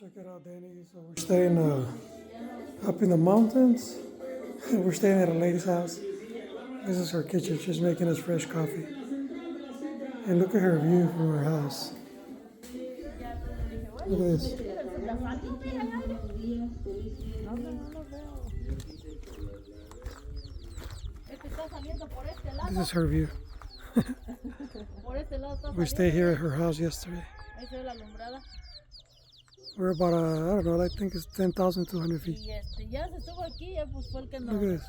Check it out, Danny. So we're staying up in the mountains. We're staying at a lady's house. This is her kitchen. She's making us fresh coffee. And look at her view from her house. Look at this. This is her view. We stayed here at her house yesterday. We're about, I don't know, I think it's 10,200 feet. Look at this.